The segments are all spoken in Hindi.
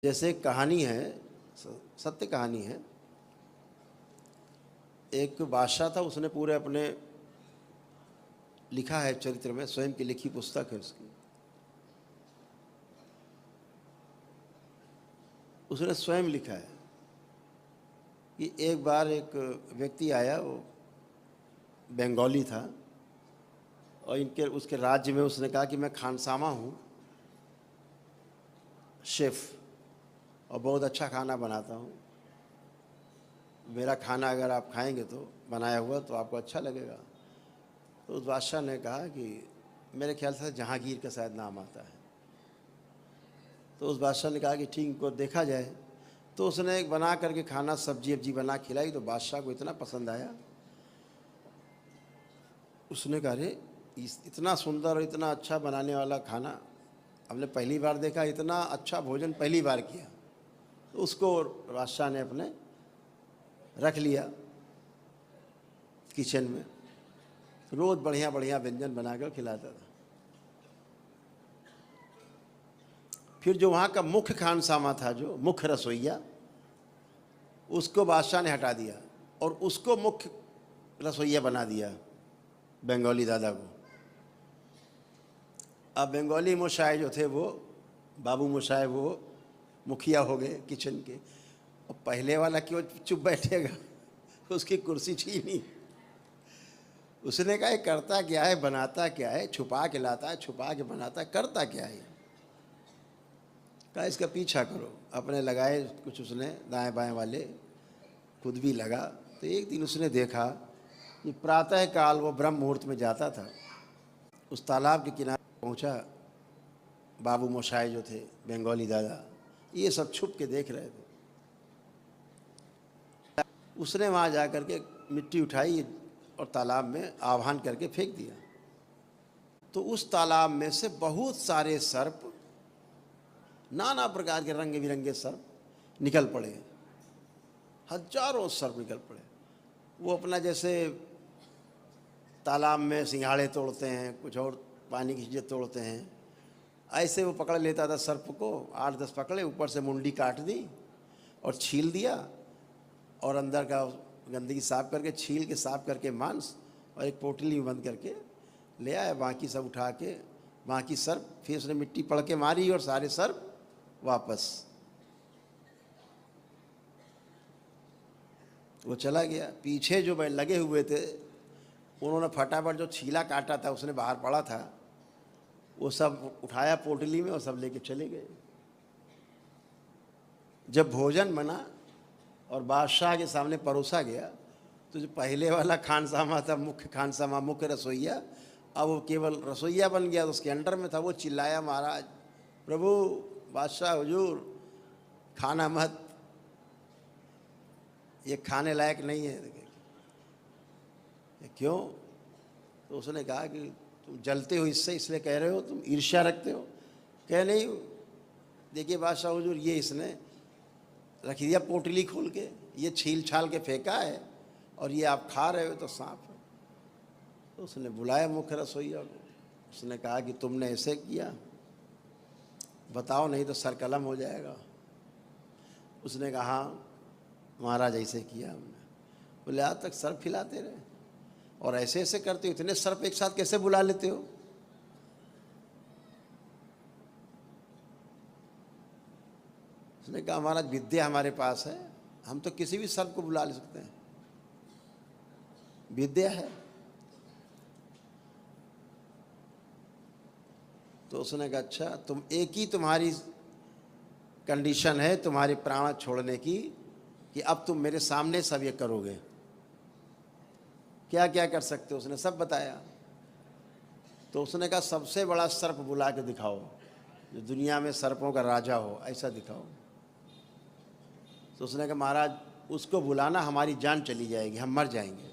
जैसे एक कहानी है, सत्य कहानी है। एक बादशाह था, उसने पूरे अपने लिखा है चरित्र में, स्वयं की लिखी पुस्तक है उसकी। उसने स्वयं लिखा है कि एक बार एक व्यक्ति आया, वो बंगाली था और इनके उसके राज्य में उसने कहा कि मैं खानसामा हूँ, शेफ़, और बहुत अच्छा खाना बनाता हूँ। मेरा खाना अगर आप खाएंगे तो बनाया हुआ तो आपको अच्छा लगेगा। तो उस बादशाह ने कहा कि मेरे ख्याल से जहांगीर का शायद नाम आता है। तो उस बादशाह ने कहा कि ठीक, इनको देखा जाए। तो उसने एक बना करके खाना, सब्जी वब्जी बना खिलाई, तो बादशाह को इतना पसंद आया। उसने कहा, अरे इतना सुंदर और इतना अच्छा बनाने वाला खाना हमने पहली बार देखा, इतना अच्छा भोजन पहली बार किया। तो उसको बादशाह ने अपने रख लिया किचन में, रोज़ बढ़िया बढ़िया व्यंजन बनाकर खिलाता था। फिर जो वहाँ का मुख्य खानसामा था, जो मुख्य रसोइया, उसको बादशाह ने हटा दिया और उसको मुख्य रसोइया बना दिया, बंगाली दादा को। अब बंगाली मोशाय जो थे, वो बाबू मोशाय, वो मुखिया हो गए किचन के। और पहले वाला क्यों चुप बैठेगा, उसकी कुर्सी छीनी। उसने कहा, करता क्या है, बनाता क्या है, छुपा के लाता है, छुपा के बनाता है, करता क्या है। कहा, इसका पीछा करो। अपने लगाए कुछ उसने दाएं बाएं वाले, खुद भी लगा। तो एक दिन उसने देखा कि प्रातः काल वो ब्रह्म मुहूर्त में जाता था, उस तालाब के किनारे पहुंचा। बाबू मोशाय जो थे, बंगाली दादा, ये सब छुप के देख रहे थे। उसने वहाँ जा कर के मिट्टी उठाई और तालाब में आह्वान करके फेंक दिया। तो उस तालाब में से बहुत सारे सर्प, नाना प्रकार के रंग बिरंगे सर्प निकल पड़े, हजारों सर्प निकल पड़े। वो अपना जैसे तालाब में सिंघाड़े तोड़ते हैं, कुछ और पानी की चीज़ें तोड़ते हैं, ऐसे वो पकड़ लेता था सर्प को। 8-10 पकड़े, ऊपर से मुंडी काट दी और छील दिया, और अंदर का गंदगी साफ करके, छील के साफ करके मांस, और एक पोटली में बंद करके ले आया। बाकी सब उठा के, बाकी सर्प, फिर उसने मिट्टी पड़ के मारी और सारे सर्प वापस। वो चला गया। पीछे जो लगे हुए थे, उन्होंने फटाफट जो छीला काटा था, उसने बाहर पड़ा था, वो सब उठाया पोटली में और सब लेके चले गए। जब भोजन बना और बादशाह के सामने परोसा गया, तो जो पहले वाला खानसामा था, मुख्य खानसामा, मुख्य रसोइया, अब वो केवल रसोइया बन गया। तो उसके अंडर में था। वो चिल्लाया, महाराज, प्रभु, बादशाह हुजूर, खाना मत, ये खाने लायक नहीं है। क्यों? तो उसने कहा कि तुम जलते हो इससे, इसलिए कह रहे हो, तुम ईर्ष्या रखते हो। कह, नहीं, देखिए बादशाह हुजूर, ये इसने रख दिया पोटली खोल के, ये छील छाल के फेंका है, और ये आप खा रहे हो तो सांप है। तो उसने बुलाया मुख्य रसोइया को। उसने कहा कि तुमने ऐसे किया, बताओ, नहीं तो सर कलम हो जाएगा। उसने कहा, हाँ महाराज, ऐसे किया हमने। बोले, आज तक सर्प खिलाते रहे और ऐसे ऐसे करते हो, इतने सर्प एक साथ कैसे बुला लेते हो? उसने कहा, महाराज, विद्या हमारे पास है, हम तो किसी भी सर्प को बुला ले सकते हैं, विद्या है। तो उसने कहा, अच्छा, तुम एक ही तुम्हारी कंडीशन है तुम्हारे प्राण छोड़ने की, कि अब तुम मेरे सामने सब ये करोगे। क्या क्या कर सकते हो? उसने सब बताया। तो उसने कहा, सबसे बड़ा सर्प बुला के दिखाओ, जो दुनिया में सर्पों का राजा हो, ऐसा दिखाओ। तो उसने कहा, महाराज, उसको बुलाना, हमारी जान चली जाएगी, हम मर जाएंगे।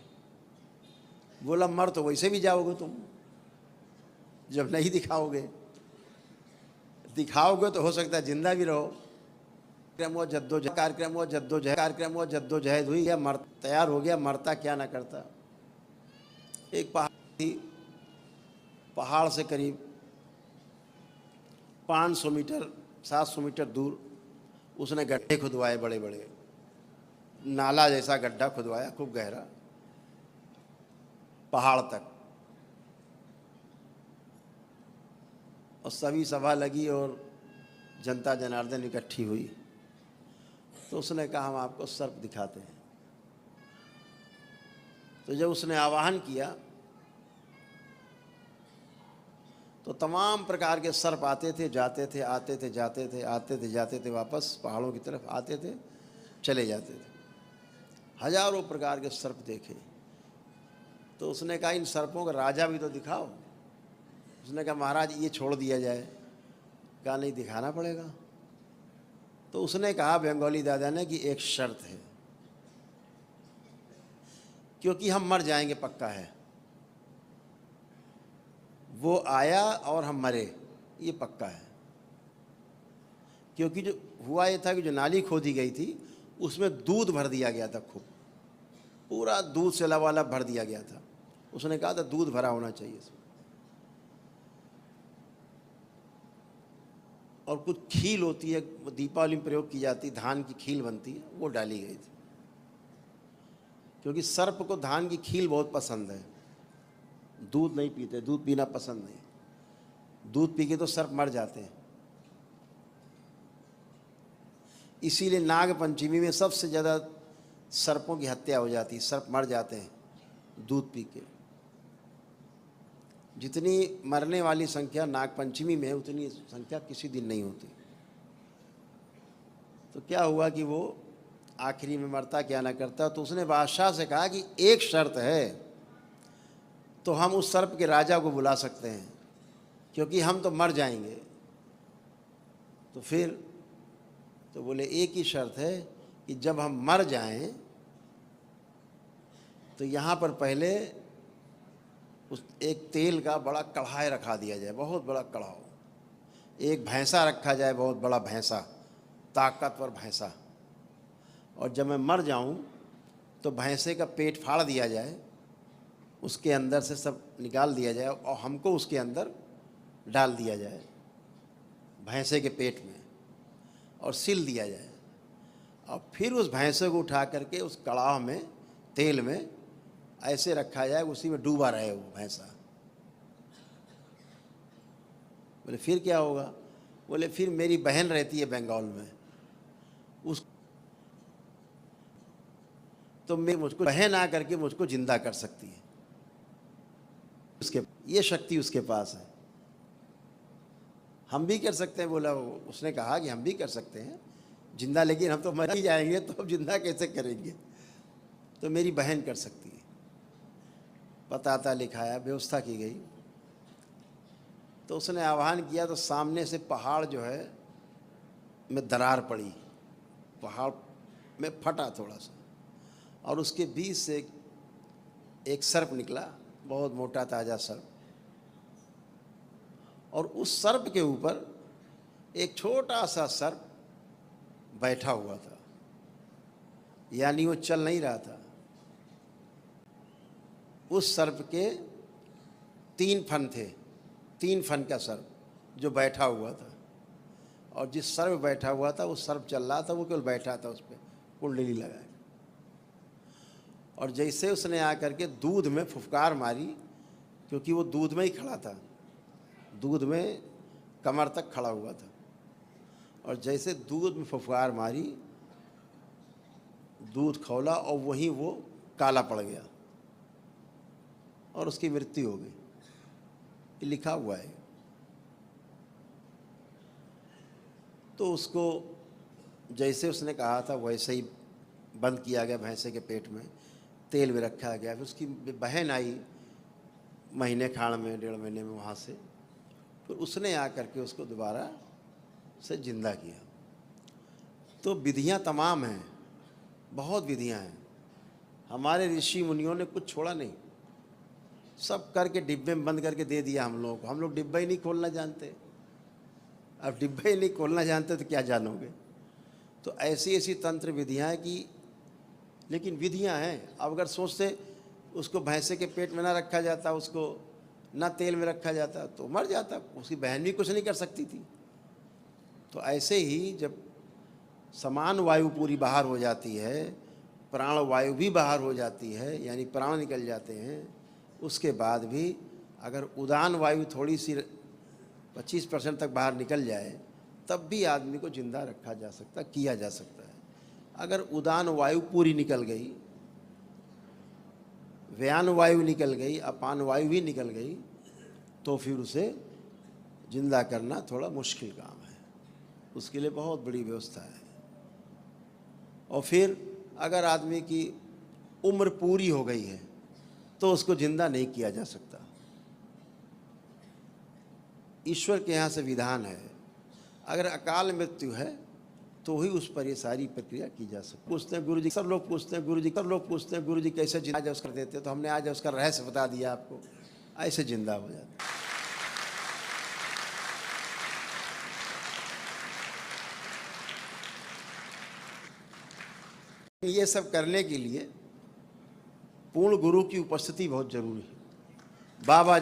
बोला, मर तो वैसे भी जाओगे तुम, जब नहीं दिखाओगे। दिखाओगे तो हो सकता है जिंदा भी रहो। कार्यक्रम हुआ, जद्दोजहद हुई, या मर तैयार हो गया, मरता क्या ना करता। एक पहाड़ थी, पहाड़ से करीब 500 मीटर 700 मीटर दूर उसने गड्ढे खुदवाए बड़े बड़े, नाला जैसा गड्ढा खुदवाया खूब गहरा, पहाड़ तक। और सभी सभा लगी और जनता जनार्दन इकट्ठी हुई। तो उसने कहा हम आपको सर्प दिखाते हैं। तो जब उसने आवाहन किया तो तमाम प्रकार के सर्प आते थे जाते थे, आते थे जाते थे, आते थे जाते थे, वापस पहाड़ों की तरफ आते थे चले जाते थे। हजारों प्रकार के सर्प देखे। तो उसने कहा इन सर्पों का राजा भी तो दिखाओ। उसने कहा महाराज ये छोड़ दिया जाए। कहा नहीं, दिखाना पड़ेगा। तो उसने कहा बंगाली दादा ने कि एक शर्त है, क्योंकि हम मर जाएंगे पक्का है। वो आया और हम मरे, ये पक्का है। क्योंकि जो हुआ ये था कि जो नाली खोदी गई थी उसमें दूध भर दिया गया था, खूब पूरा दूध से लबालब भर दिया गया था। उसने कहा था दूध भरा होना चाहिए इसमें। और कुछ खील होती है, वो दीपावली में प्रयोग की जाती, धान की खील बनती है, वो डाली गई थी। क्योंकि सर्प को धान की खील बहुत पसंद है। दूध नहीं पीते, दूध पीना पसंद नहीं। दूध पी के तो सर्प मर जाते हैं। इसीलिए नाग पंचमी में सबसे ज़्यादा सर्पों की हत्या हो जाती है, सर्प मर जाते हैं दूध पी के। जितनी मरने वाली संख्या नाग पंचमी में है उतनी संख्या किसी दिन नहीं होती। तो क्या हुआ कि वो आखिरी में मरता क्या ना करता। तो उसने बादशाह से कहा कि एक शर्त है, तो हम उस सर्प के राजा को बुला सकते हैं, क्योंकि हम तो मर जाएंगे। तो फिर तो बोले एक ही शर्त है कि जब हम मर जाएं तो यहाँ पर पहले उस एक तेल का बड़ा कढ़ाई रखा दिया जाए, बहुत बड़ा कढ़ाई। एक भैंसा रखा जाए, बहुत बड़ा भैंसा, ताकतवर भैंसा। और जब मैं मर जाऊं तो भैंसे का पेट फाड़ दिया जाए, उसके अंदर से सब निकाल दिया जाए और हमको उसके अंदर डाल दिया जाए भैंसे के पेट में, और सिल दिया जाए। और फिर उस भैंसे को उठा करके उस कड़ाह में तेल में ऐसे रखा जाए, उसी में डूबा रहे वो भैंसा। बोले फिर क्या होगा। बोले फिर मेरी बहन रहती है बंगाल में, उस तो मैं मुझको बहन आ करके मुझको जिंदा कर सकती है, उसके ये शक्ति उसके पास है। हम भी कर सकते हैं। बोला उसने कहा कि हम भी कर सकते हैं जिंदा, लेकिन हम तो मर ही जाएंगे, तो अब जिंदा कैसे करेंगे। तो मेरी बहन कर सकती है। पता लिखाया, व्यवस्था की गई। तो उसने आह्वान किया तो सामने से पहाड़ जो है में दरार पड़ी, पहाड़ में फटा थोड़ा सा, और उसके बीच से एक सर्प निकला, बहुत मोटा ताज़ा सर्प। और उस सर्प के ऊपर एक छोटा सा सर्प बैठा हुआ था, यानी वो चल नहीं रहा था। उस सर्प के 3 फन थे, 3 फन का सर्प जो बैठा हुआ था। और जिस सर्प बैठा हुआ था वो सर्प चल रहा था, वो केवल बैठा था उस पर कुंडली लगाए। और जैसे उसने आकर के दूध में फुफकार मारी, क्योंकि वो दूध में ही खड़ा था, दूध में कमर तक खड़ा हुआ था। और जैसे दूध में फुफकार मारी, दूध खौला और वहीं वो काला पड़ गया और उसकी मृत्यु हो गई। ये लिखा हुआ है। तो उसको जैसे उसने कहा था वैसे ही बंद किया गया भैंसे के पेट में, तेल भी रखा गया। फिर उसकी बहन आई महीने खाड़ में, 1.5 महीने में वहाँ से। फिर उसने आकर के उसको दोबारा से जिंदा किया। तो विधियाँ तमाम हैं, बहुत विधियाँ हैं। हमारे ऋषि मुनियों ने कुछ छोड़ा नहीं, सब करके डिब्बे में बंद करके दे दिया हम लोगों को। हम लोग डिब्बा ही नहीं खोलना जानते। अब डिब्बा ही नहीं खोलना जानते तो क्या जानोगे। तो ऐसी ऐसी तंत्र विधियाँ हैं कि, लेकिन विधियाँ हैं। अब अगर सोचते उसको भैंसे के पेट में ना रखा जाता, उसको ना तेल में रखा जाता, तो मर जाता। उसकी बहन भी कुछ नहीं कर सकती थी। तो ऐसे ही जब समान वायु पूरी बाहर हो जाती है, प्राण वायु भी बाहर हो जाती है, यानी प्राण निकल जाते हैं, उसके बाद भी अगर उदान वायु थोड़ी सी 25% तक बाहर निकल जाए तब भी आदमी को जिंदा रखा जा सकता, किया जा सकता है। अगर उदान वायु पूरी निकल गई, व्यान वायु निकल गई, अपान वायु भी निकल गई, तो फिर उसे जिंदा करना थोड़ा मुश्किल काम है, उसके लिए बहुत बड़ी व्यवस्था है। और फिर अगर आदमी की उम्र पूरी हो गई है तो उसको जिंदा नहीं किया जा सकता। ईश्वर के यहाँ से विधान है, अगर अकाल मृत्यु है तो ही उस पर ये सारी प्रक्रिया की जा सकती। पूछते हैं गुरु जी, सब लोग पूछते हैं गुरु जी, सब लोग पूछते हैं गुरु जी कैसे जिंदा उसका देते, तो हमने आज उसका रहस्य बता दिया आपको, ऐसे जिंदा हो जाता। ये सब करने के लिए पूर्ण गुरु की उपस्थिति बहुत जरूरी है। बाबा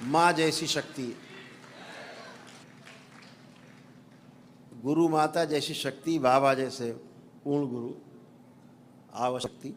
माँ जैसी शक्ति, गुरु माता जैसी शक्ति, बाबा जैसे पूर्ण गुरु आवश्यकति